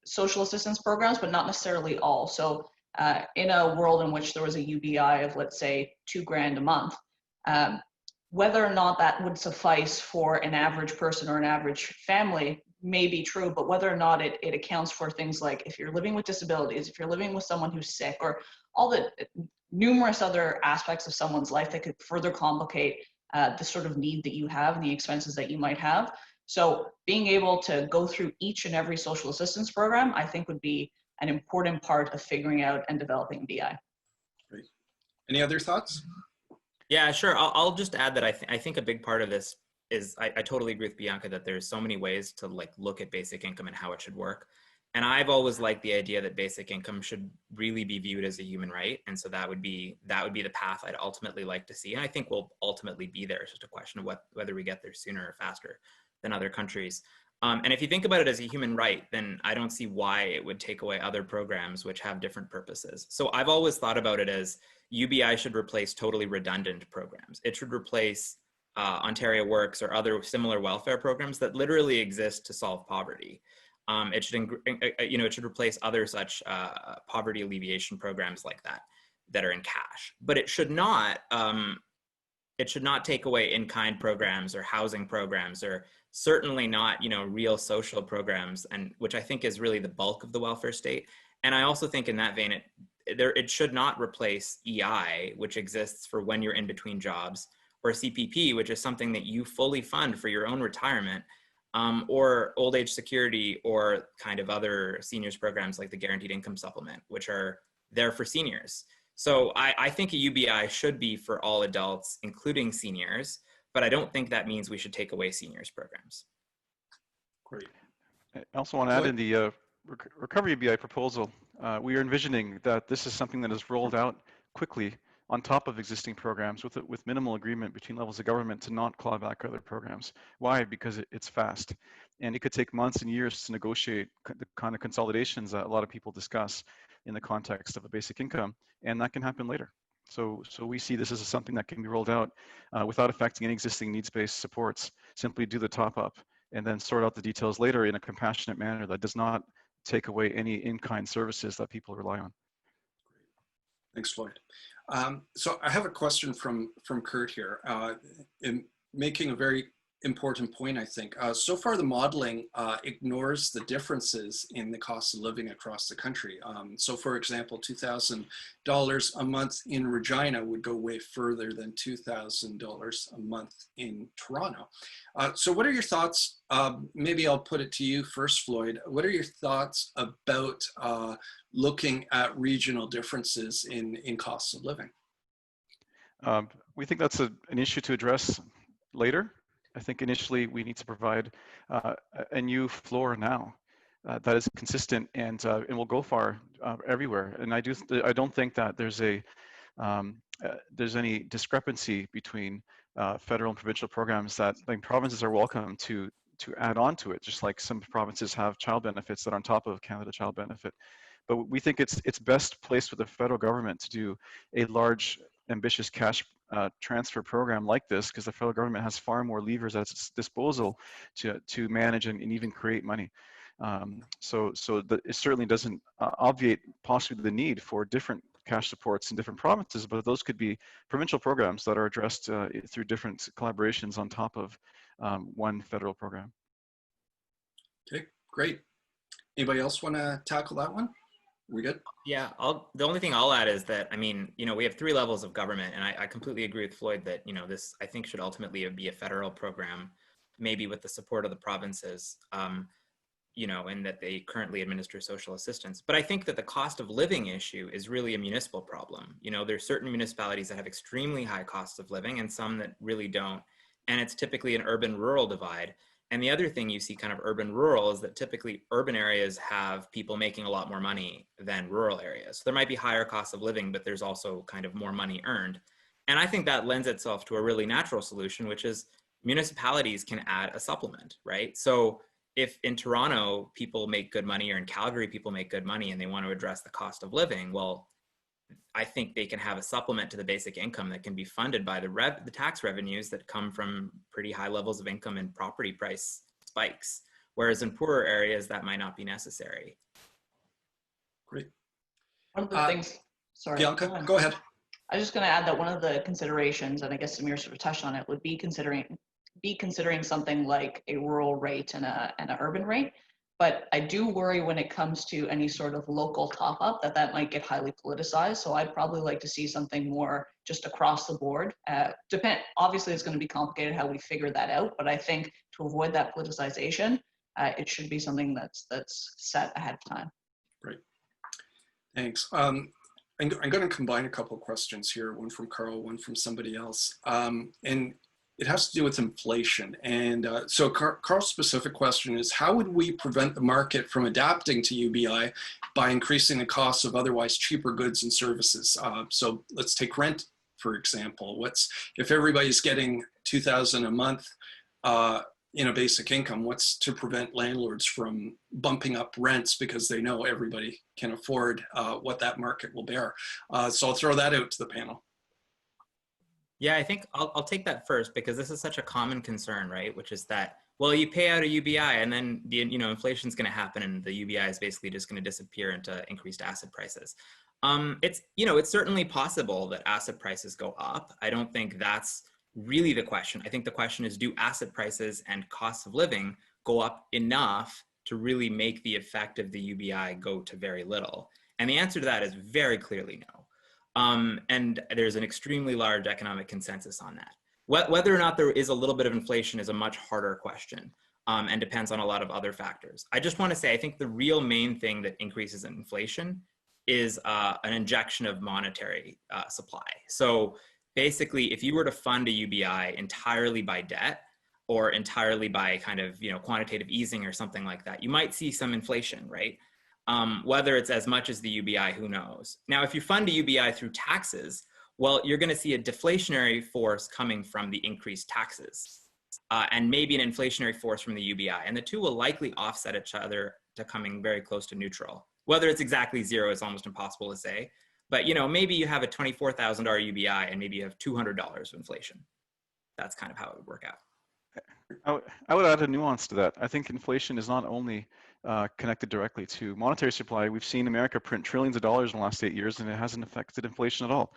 social assistance programs, but not necessarily all. So in a world in which there was a UBI of, let's say, $2,000 a month, whether or not that would suffice for an average person or an average family may be true, but whether or not it accounts for things like if you're living with disabilities, if you're living with someone who's sick, or all the numerous other aspects of someone's life that could further complicate the sort of need that you have and the expenses that you might have. So being able to go through each and every social assistance program, I think would be an important part of figuring out and developing BI. Great. Any other thoughts? Yeah, sure. I'll just add that I think a big part of this is I totally agree with Bianca that there's so many ways to like look at basic income and how it should work. And I've always liked the idea that basic income should really be viewed as a human right. And so that would be the path I'd ultimately like to see. And I think we'll ultimately be there. It's just a question of whether we get there sooner or faster than other countries. And if you think about it as a human right, then I don't see why it would take away other programs which have different purposes. So I've always thought about it as UBI should replace totally redundant programs. It should replace Ontario Works or other similar welfare programs that literally exist to solve poverty. It should replace other such poverty alleviation programs like that are in cash. But it should not take away in-kind programs or housing programs, or certainly not, real social programs, and which I think is really the bulk of the welfare state. And I also think in that vein, it should not replace EI, which exists for when you're in between jobs, or CPP, which is something that you fully fund for your own retirement, or old age security, or kind of other seniors programs like the Guaranteed Income Supplement, which are there for seniors. So I think a UBI should be for all adults, including seniors, but I don't think that means we should take away seniors programs. Great. I also want to add in the recovery UBI proposal, we are envisioning that this is something that is rolled out quickly on top of existing programs with minimal agreement between levels of government to not claw back other programs. Why? Because it's fast. And it could take months and years to negotiate the kind of consolidations that a lot of people discuss in the context of a basic income, and that can happen later. So we see this as something that can be rolled out without affecting any existing needs-based supports. Simply do the top up and then sort out the details later in a compassionate manner that does not take away any in-kind services that people rely on. Thanks, Floyd. So I have a question from Kurt here, in making a very important point, I think. So far, the modeling ignores the differences in the cost of living across the country. So for example, $2,000 a month in Regina would go way further than $2,000 a month in Toronto. So what are your thoughts? Maybe I'll put it to you first, Floyd. What are your thoughts about looking at regional differences in costs of living? We think that's an issue to address later. I think initially we need to provide a new floor now that is consistent and will go far everywhere. And I don't think that there's any discrepancy between federal and provincial programs that provinces are welcome to add on to it, just like some provinces have child benefits that are on top of Canada Child Benefit. But we think it's best placed with the federal government to do a large, ambitious cash transfer program like this, because the federal government has far more levers at its disposal to manage and even create money. So it certainly doesn't obviate possibly the need for different cash supports in different provinces, but those could be provincial programs that are addressed through different collaborations on top of one federal program. Okay, great. Anybody else want to tackle that one? We good? Yeah, the only thing I'll add is that, I mean, we have 3 levels of government, and I completely agree with Floyd that, this I think should ultimately be a federal program, maybe with the support of the provinces, and that they currently administer social assistance. But I think that the cost of living issue is really a municipal problem. There's certain municipalities that have extremely high costs of living and some that really don't. And it's typically an urban-rural divide. And the other thing you see kind of urban-rural is that typically urban areas have people making a lot more money than rural areas. So there might be higher costs of living, but there's also kind of more money earned. And I think that lends itself to a really natural solution, which is municipalities can add a supplement, right? So if in Toronto people make good money, or in Calgary people make good money, and they want to address the cost of living, well, I think they can have a supplement to the basic income that can be funded by the tax revenues that come from pretty high levels of income and property price spikes. Whereas in poorer areas, that might not be necessary. Great. One of the things, sorry. Bianca, go ahead. I was just going to add that one of the considerations, and I guess Samir sort of touched on it, would be considering something like a rural rate and an urban rate. But I do worry when it comes to any sort of local top-up that might get highly politicized. So I'd probably like to see something more just across the board. Obviously, it's going to be complicated how we figure that out, but I think to avoid that politicization, it should be something that's set ahead of time. Great, thanks. I'm going to combine a couple of questions here, one from Carl, one from somebody else. And it has to do with inflation. And so Carl's specific question is, how would we prevent the market from adapting to UBI by increasing the cost of otherwise cheaper goods and services? So let's take rent, for example. If everybody's getting $2,000 a month in a basic income, what's to prevent landlords from bumping up rents because they know everybody can afford what that market will bear? So I'll throw that out to the panel. Yeah, I think I'll take that first, because this is such a common concern, right? Which is that, well, you pay out a UBI and then inflation's going to happen, and the UBI is basically just going to disappear into increased asset prices. It's certainly possible that asset prices go up. I don't think that's really the question. I think the question is, do asset prices and costs of living go up enough to really make the effect of the UBI go to very little? And the answer to that is very clearly no. And there's an extremely large economic consensus on that. Whether or not there is a little bit of inflation is a much harder question, and depends on a lot of other factors. I just want to say, I think the real main thing that increases in inflation is an injection of monetary supply. So basically, if you were to fund a UBI entirely by debt, or entirely by kind of quantitative easing or something like that, you might see some inflation, right? Whether it's as much as the UBI, who knows? Now, if you fund a UBI through taxes, well, you're going to see a deflationary force coming from the increased taxes, and maybe an inflationary force from the UBI. And the two will likely offset each other to coming very close to neutral. Whether it's exactly zero is almost impossible to say. But maybe you have a $24,000 UBI and maybe you have $200 of inflation. That's kind of how it would work out. I would add a nuance to that. I think inflation is not only connected directly to monetary supply. We've seen America print trillions of dollars in the last 8 years, and it hasn't affected inflation at all.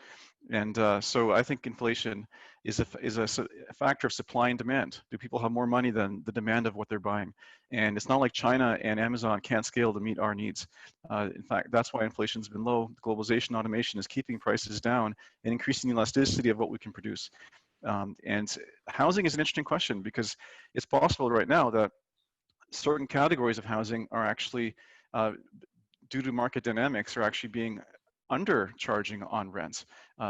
And so I think inflation is a factor of supply and demand. Do people have more money than the demand of what they're buying? And it's not like China and Amazon can't scale to meet our needs. In fact, that's why inflation's been low. Globalization, automation is keeping prices down and increasing the elasticity of what we can produce. And housing is an interesting question, because it's possible right now that certain categories of housing are actually, due to market dynamics, are actually being undercharging on rents.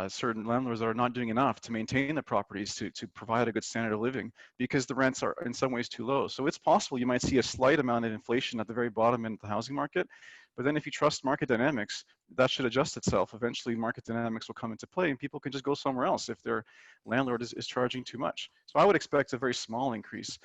Certain landlords are not doing enough to maintain the properties to provide a good standard of living, because the rents are in some ways too low. So it's possible you might see a slight amount of inflation at the very bottom end of the housing market. But then if you trust market dynamics, that should adjust itself. Eventually market dynamics will come into play and people can just go somewhere else if their landlord is charging too much. So I would expect a very small increase,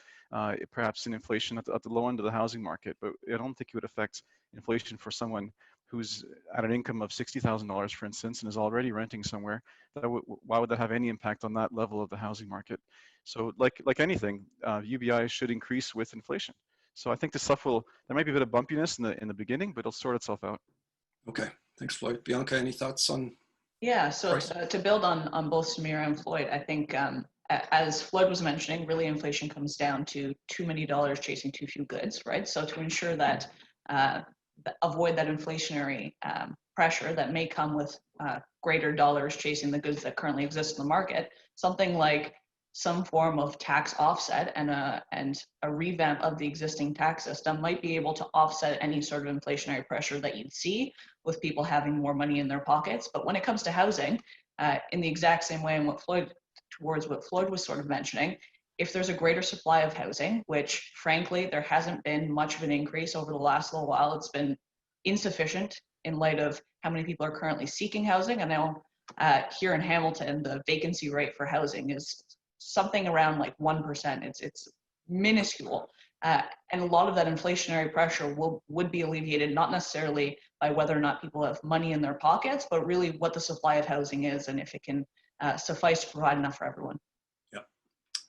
perhaps in inflation at the low end of the housing market, but I don't think it would affect inflation for someone who's at an income of $60,000, for instance, and is already renting somewhere. Why would that have any impact on that level of the housing market? So like anything, UBI should increase with inflation. So I think this stuff there might be a bit of bumpiness in the beginning, but it'll sort itself out. Okay, thanks, Floyd. Bianca, any thoughts on? Yeah, so to build on both Samir and Floyd, I think as Floyd was mentioning, really inflation comes down to too many dollars chasing too few goods, right? So to ensure that, avoid that inflationary pressure that may come with greater dollars chasing the goods that currently exist in the market, something like some form of tax offset and a revamp of the existing tax system might be able to offset any sort of inflationary pressure that you'd see with people having more money in their pockets. But when it comes to housing, in the exact same way, and towards what Floyd was sort of mentioning, if there's a greater supply of housing, which frankly, there hasn't been much of an increase over the last little while, it's been insufficient in light of how many people are currently seeking housing. And now here in Hamilton, the vacancy rate for housing is something around like 1%. It's minuscule. And a lot of that inflationary pressure would be alleviated, not necessarily by whether or not people have money in their pockets, but really what the supply of housing is and if it can suffice to provide enough for everyone. Yeah,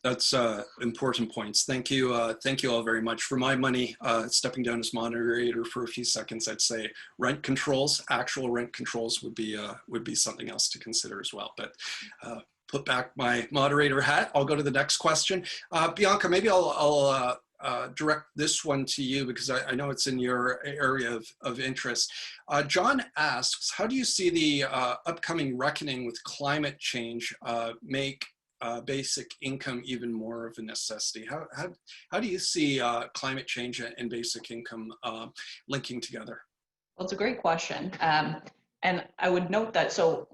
that's important points. Thank you all very much. For my money, stepping down as moderator for a few seconds, I'd say rent controls, actual rent controls would be something else to consider as well. But put back my moderator hat. I'll go to the next question. Bianca, maybe I'll direct this one to you because I know it's in your area of interest. John asks, how do you see the upcoming reckoning with climate change make basic income even more of a necessity? How do you see climate change and basic income linking together? Well, it's a great question. And I would note that, so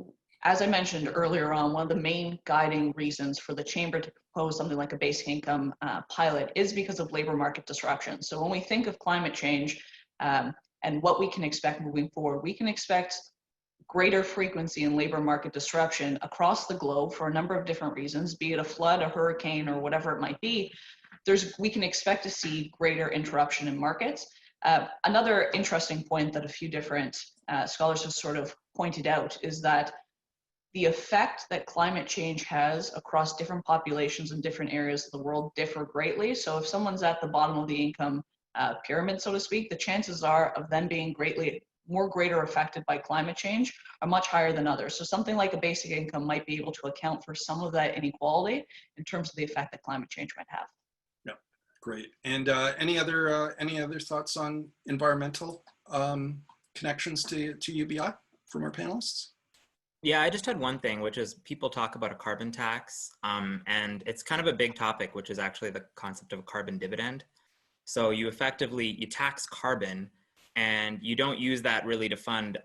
as I mentioned earlier on, one of the main guiding reasons for the Chamber to propose something like a basic income pilot is because of labor market disruption. So when we think of climate change and what we can expect moving forward, we can expect greater frequency in labor market disruption across the globe for a number of different reasons, be it a flood, a hurricane, or whatever it might be. We can expect to see greater interruption in markets. Another interesting point that a few different scholars have sort of pointed out is that the effect that climate change has across different populations in different areas of the world differ greatly. So if someone's at the bottom of the income pyramid, so to speak, the chances are of them being greater affected by climate change are much higher than others. So something like a basic income might be able to account for some of that inequality in terms of the effect that climate change might have. Yeah, great. And any other thoughts on environmental connections to UBI from our panelists? Yeah, I just had one thing, which is people talk about a carbon tax, and it's kind of a big topic, which is actually the concept of a carbon dividend. So you tax carbon, and you don't use that really to fund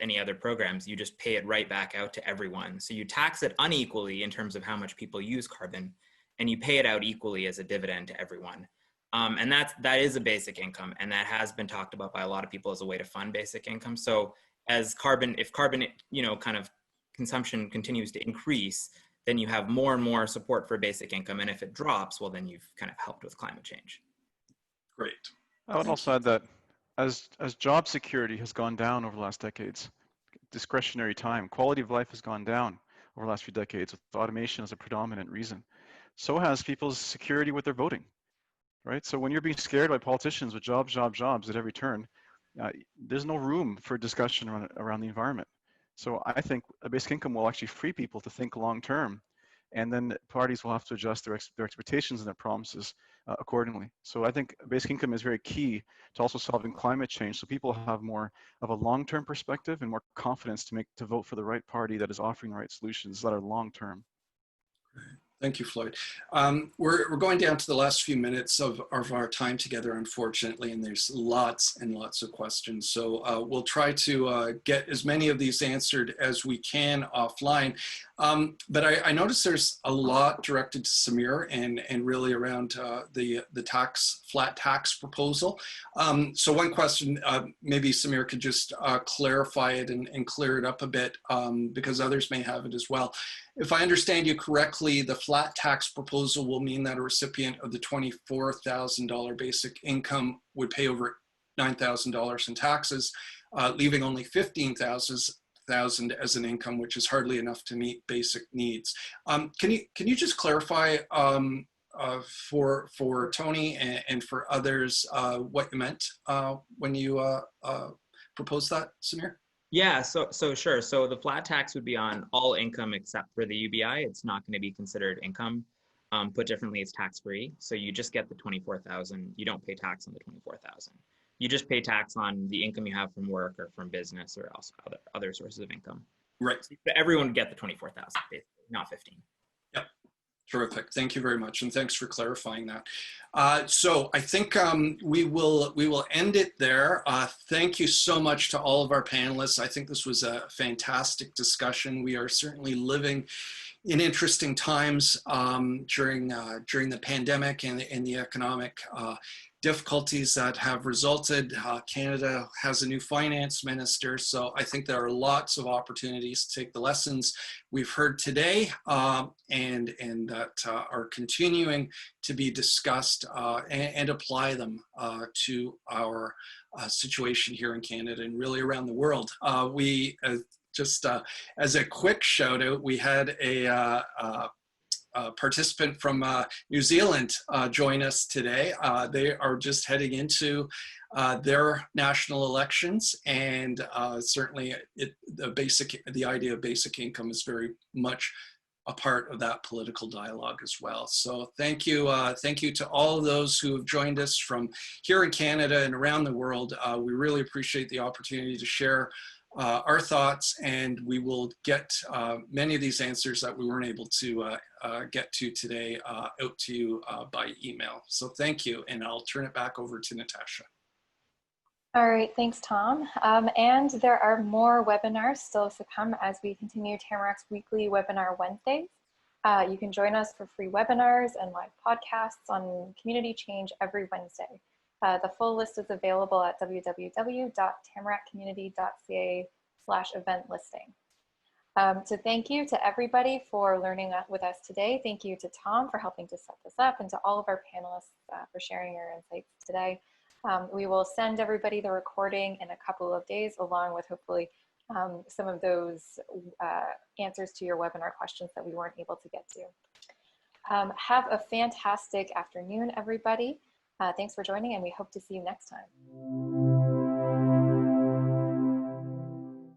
any other programs. You just pay it right back out to everyone. So you tax it unequally in terms of how much people use carbon, and you pay it out equally as a dividend to everyone. And that is a basic income, and that has been talked about by a lot of people as a way to fund basic income. So if carbon, kind of consumption continues to increase, then you have more and more support for basic income. And if it drops, well, then you've kind of helped with climate change. Great. I would also add that as job security has gone down over the last decades, discretionary time, quality of life has gone down over the last few decades with automation as a predominant reason. So has people's security with their voting, right? So when you're being scared by politicians with jobs at every turn, there's no room for discussion around the environment. So I think a basic income will actually free people to think long term, and then parties will have to adjust their expectations and their promises accordingly. So I think basic income is very key to also solving climate change, so people have more of a long-term perspective and more confidence to vote for the right party that is offering the right solutions that are long-term. Thank you, Floyd. We're going down to the last few minutes of our time together, unfortunately, and there's lots and lots of questions. So we'll try to get as many of these answered as we can offline. But I noticed there's a lot directed to Samir and really around the flat tax proposal. So one question, maybe Samir could just clarify it and clear it up a bit because others may have it as well. If I understand you correctly, the flat tax proposal will mean that a recipient of the $24,000 basic income would pay over $9,000 in taxes, leaving only $15,000 as an income, which is hardly enough to meet basic needs. Can you just clarify for Tony and for others what you meant when you proposed that, Samir? Yeah, so sure. So the flat tax would be on all income except for the UBI. It's not going to be considered income. Put differently, it's tax-free. So you just get the $24,000. You don't pay tax on the $24,000. You just pay tax on the income you have from work or from business or also other sources of income. Right. So everyone would get the $24,000, basically, not 15. Yep. Terrific. Thank you very much, and thanks for clarifying that. So I think we will end it there. Thank you so much to all of our panelists. I think this was a fantastic discussion. We are certainly living in interesting times during the pandemic and the economic difficulties that have resulted. Canada has a new finance minister, so I think there are lots of opportunities to take the lessons we've heard today and that are continuing to be discussed and apply them to our situation here in Canada and really around the world. We just as a quick shout out, we had a participant from New Zealand join us today. They are just heading into their national elections, and certainly the idea of basic income is very much a part of that political dialogue as well. So thank you to all of those who have joined us from here in Canada and around the world. We really appreciate the opportunity to share our thoughts, and we will get many of these answers that we weren't able to get to today out to you by email. So thank you, and I'll turn it back over to Natasha. All right, thanks, Tom. And there are more webinars still to come as we continue Tamarack's weekly webinar Wednesdays. You can join us for free webinars and live podcasts on community change every Wednesday. The full list is available at www.tamarackcommunity.ca/event listing. So thank you to everybody for learning with us today. Thank you to Tom for helping to set this up, and to all of our panelists for sharing your insights today. We will send everybody the recording in a couple of days, along with hopefully some of those answers to your webinar questions that we weren't able to get to. Have a fantastic afternoon, everybody. Thanks for joining, and we hope to see you next time.